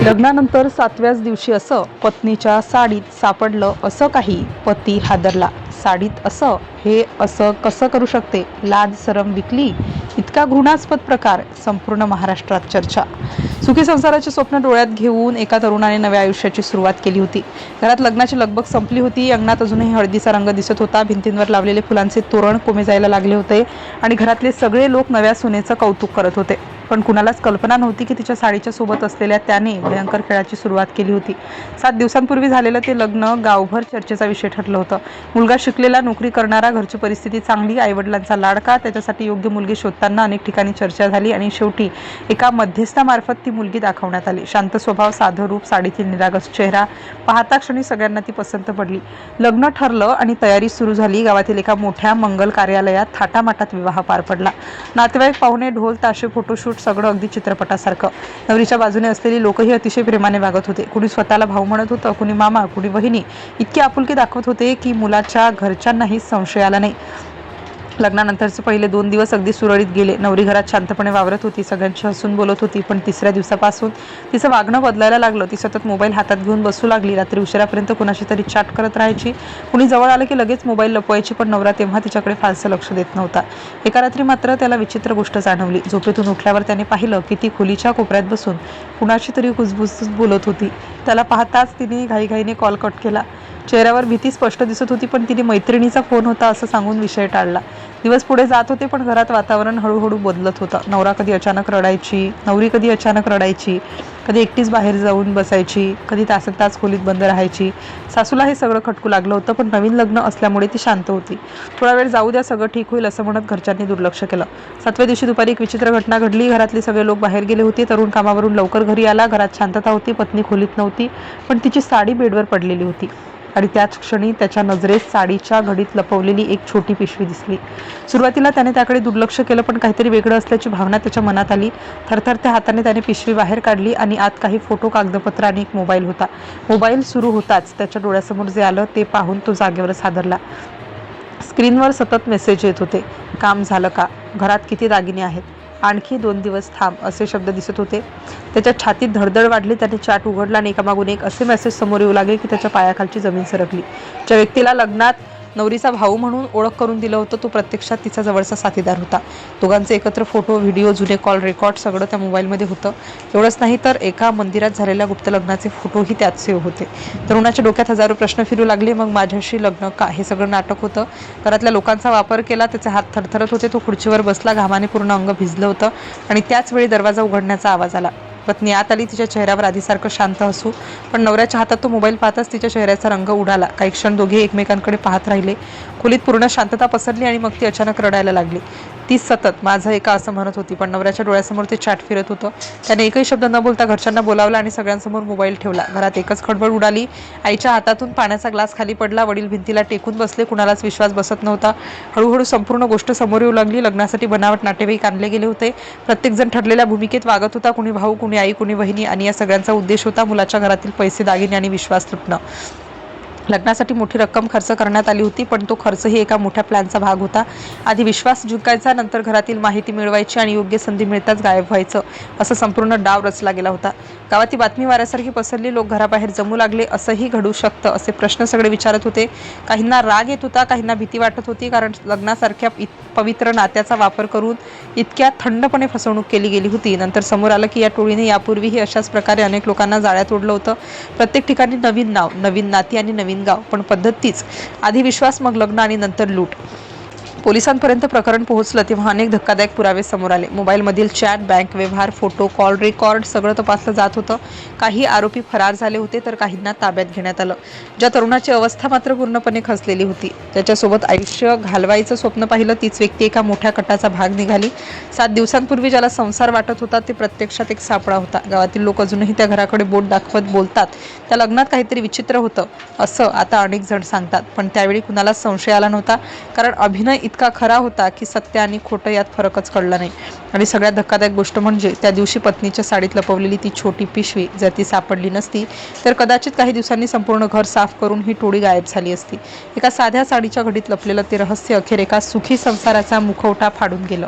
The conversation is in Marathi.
लग्नानंतर 7व्याच दिवशी असं पत्नीच्या साडीत सापडलं असं काही, पती हादरला. साडीत असं, हे असं कसं करू शकते? लाज सरम विकली, इतका घृणास्पद प्रकार. संपूर्ण महाराष्ट्रात चर्चा. सुखी संसाराचे स्वप्न डोळ्यात घेऊन एका तरुणाने नव्या आयुष्याची सुरुवात केली होती. घरात लग्नाची लगबग संपली होती. अंगणात अजूनही हळदीचा रंग दिसत होता. भिंतींवर लावलेले फुलांचे तोरण कोमेजायला लागले होते आणि घरातले सगळे लोक नव्या सुनेचं कौतुक करत होते. पण कुणालाच कल्पना नव्हती की तिच्या साडीच्या सोबत असलेल्या त्याने भयंकर खेळाची सुरुवात केली होती. 7 दिवसांपूर्वी झालेलं ते लग्न गावभर चर्चेचा विषय ठरलं होतं. मुलगा शिकलेला, नोकरी करणारा, घरची परिस्थिती चांगली, आईवडिलांचा लाडका. त्याच्यासाठी योग्य मुलगी शोधताना अनेक ठिकाणी चर्चा झाली आणि शेवटी एका मध्यस्थामार्फत ती मुलगी दाखवण्यात आली. शांत स्वभाव, साधं रूप, साडीतील निरागस चेहरा. पाहता क्षणी सगळ्यांना ती पसंत पडली. लग्न ठरलं आणि तयारी सुरू झाली. गावातील एका मोठ्या मंगल कार्यालयात थाटामाटात विवाह पार पडला. नातेवाईक, पाहुणे, ढोल, ताशे, फोटोशूट सगळं अगदी चित्रपटासारखं. नवरीच्या बाजूने असलेली लोकही अतिशय प्रेमाने वागत होते. कुणी स्वतःला भाऊ म्हणत होतं, कुणी मामा, कुणी बहिणी. इतकी आपुलकी दाखवत होते की मुलाच्या घरच्यांनाही संशय आला नाही. लग्नानंतरचे पहिले 2 दिवस अगदी सुरळीत गेले. नवरी घरात शांतपणे वावरत होती, सगळ्यांशी हसून बोलत होती. पण 3ऱ्या दिवसापासून तिचं वागणं बदलायला लागलं. ती सतत मोबाईल हातात घेऊन बसू लागली. रात्री उशिरापर्यंत कुणाशी तरी चॅट करत राहायची. कुणी जवळ आलं की लगेच मोबाईल लपवायची. पण नवरा तेव्हा तिच्याकडे फारसं लक्ष देत नव्हता. एका रात्री मात्र त्याला विचित्र गोष्ट जाणवली. झोपेतून उठल्यावर त्याने पाहिलं की ती खोलीच्या कोपऱ्यात बसून कुणाशी तरी कुजबुज बोलत होती. त्याला पाहताच तिने घाईघाईने कॉल कट केला. चेहऱ्यावर भीती स्पष्ट दिसत होती, पण तिने मैत्रिणीचा फोन होता असं सांगून विषय टाळला. दिवस पुढे जात होते, पण घरात वातावरण हळूहळू बदलत होतं. नवरी कधी अचानक रडायची, कधी एकटीच बाहेर जाऊन बसायची, कधी तासनतास खोलीत बंद राहायची. सासूला हे सगळं खटकू लागलं होतं, पण नवीन लग्न असल्यामुळे ती शांत होती. थोडा वेळ जाऊ द्या, सगळं ठीक होईल असं म्हणत घरच्यांनी दुर्लक्ष केलं. 7व्या दिवशी दुपारी एक विचित्र घटना घडली. घरातले सगळे लोक बाहेर गेले होते. तरुण कामावरून लवकर घरी आला. घरात शांतता होती. पत्नी खोलीत नव्हती, पण तिची साडी बेडवर पडलेली होती आणि त्याच क्षणी त्याच्या नजरेत साडीच्या घडीत लपवलेली एक छोटी पिशवी दिसली. सुरुवातीला त्याने त्याकडे दुर्लक्ष केलं, पण काहीतरी वेगळं असल्याची भावना त्याच्या मनात आली. थरथरत्या हाताने त्याने पिशवी बाहेर काढली आणि आत काही फोटो, कागदपत्र आणि एक मोबाईल होता. मोबाईल सुरू होताच त्याच्या डोळ्यासमोर जे आलं ते पाहून तो जागेवरच हादरला. स्क्रीनवर सतत मेसेज येत होते. काम झालं का? घरात किती दागिने आहेत? आणखी 2 दिवस थांब, असे शब्द दिसत होते. त्याच्या छातीत धडधड वाढली. त्याने चॅट उघडला आणि एकामागून एक असे मेसेज समोर येऊ लागले की त्याच्या पायाखालची जमीन सरकली. ज्या व्यक्तीला लग्नात नवरीचा भाऊ म्हणून ओळख करून दिलं होतं, तो प्रत्यक्षात तिचा जवळचा साथीदार होता. दोघांचे एकत्र फोटो, व्हिडिओ, जुने कॉल रेकॉर्ड सगळं त्या मोबाईलमध्ये होतं. एवढंच नाही तर एका मंदिरात झालेल्या गुप्त लग्नाचे फोटोही त्यात सेव्ह होते. तरुणाच्या डोक्यात हजारो प्रश्न फिरू लागले. मग माझ्याशी लग्न का? हे सगळं नाटक होतं. घरातल्या लोकांचा वापर केला. त्याचे हात थरथरत होते. तो खुर्चीवर बसला. घामाने पूर्ण अंग भिजलं होतं आणि त्याच वेळी दरवाजा उघडण्याचा आवाज आला. पत्नी आत आली. तिच्या चेहऱ्यावर आधीसारखं शांत हसू, पण नवऱ्याच्या हातात तो मोबाईल पाहताच तिच्या चेहऱ्याचा रंग उडाला. काही क्षण दोघे एकमेकांकडे पाहत राहिले. खोलीत पूर्ण शांतता पसरली आणि मग ती अचानक रडायला लागली. ती सतत माझं एका असं म्हणत होती, पण नवऱ्याच्या डोळ्यासमोर ते चॅट फिरत होतं. त्याने एकही शब्द न बोलता घरच्यांना बोलावलं आणि सगळ्यांसमोर मोबाईल ठेवला. घरात एकच खळबळ उडाली. आईच्या हातातून पाण्याचा ग्लास खाली पडला. वडील भिंतीला टेकून बसले. कुणालाच विश्वास बसत नव्हता. हळूहळू संपूर्ण गोष्ट समोर येऊ लागली. लग्नासाठी बनावट नातेवाईक आणले गेले होते. प्रत्येकजण ठरलेल्या भूमिकेत वागत होता. कुणी भाऊ, कुणी आई, कुणी बहिणी, आणि या सगळ्यांचा उद्देश होता मुलाच्या घरातील पैसे, दागिने आणि विश्वास लुटणं. लग्नासाठी मोठी रक्कम खर्च करण्यात आली होती, पण तो खर्चही एका मोठ्या प्लॅनचा भाग होता. आधी विश्वास जिंकायचा, नंतर घरातील माहिती मिळवायची आणि योग्य संधी मिळताच गायब व्हायचं, असं संपूर्ण डाव रचला गेला होता. गावात ती बातमी वाऱ्यासारखी पसरली. लोक घराबाहेर जमू लागले. असंही घडू शकतं असे प्रश्न सगळे विचारत होते. काहींना राग येत होता, काहींना भीती वाटत होती, कारण लग्नासारख्या पवित्र नात्याचा वापर करून इतक्या थंडपणे फसवणूक केली गेली होती. नंतर समोर आलं की या टोळीने यापूर्वीही अशाच प्रकारे अनेक लोकांना जाळ्यात ओढलं होतं. प्रत्येक ठिकाणी नवीन नाव, नवीन नाती आणि नवीन गाव, पण पद्धत तीच. आधी विश्वास, मग लग्न आणि नंतर लूट. पोलिसांपर्यंत प्रकरण पोहोचलं तेव्हा अनेक धक्कादायक पुरावे समोर आले. मोबाईलमधील चॅट, बँक व्यवहार, फोटो, कॉल रेकॉर्ड सगळं तपासलं जात होतं. काही आरोपी फरार झाले होते, तर काहींना ताब्यात घेण्यात आलं. ज्या तरुणाची अवस्था मात्र पूर्णपणे खचलेली होती, त्याच्यासोबत आयुष्य घालवायचं स्वप्न पाहिलं, तीच व्यक्ती एका मोठ्या कटाचा भाग निघाली. 7 दिवसांपूर्वी ज्याला संसार वाटत होता, ते प्रत्यक्षात एक सापळा होता. गावातील लोक अजूनही त्या घराकडे बोट दाखवत बोलतात, त्या लग्नात काहीतरी विचित्र होतं असं आता अनेक जण सांगतात. पण त्यावेळी कुणालाच संशय आला नव्हता, कारण अभिनय इतका खरा होता की सत्य आणि खोटं यात फरकच कळला नाही. आणि सगळ्यात धक्कादायक गोष्ट म्हणजे त्या दिवशी पत्नीच्या साडीत लपवलेली ती छोटी पिशवी. जर ती सापडली नसती तर कदाचित काही दिवसांनी संपूर्ण घर साफ करून ही टोळी गायब झाली असती. एका साध्या साडीच्या घडीत लपलेलं ते रहस्य अखेर एका सुखी संसाराचा मुखवटा फाडून गेलं.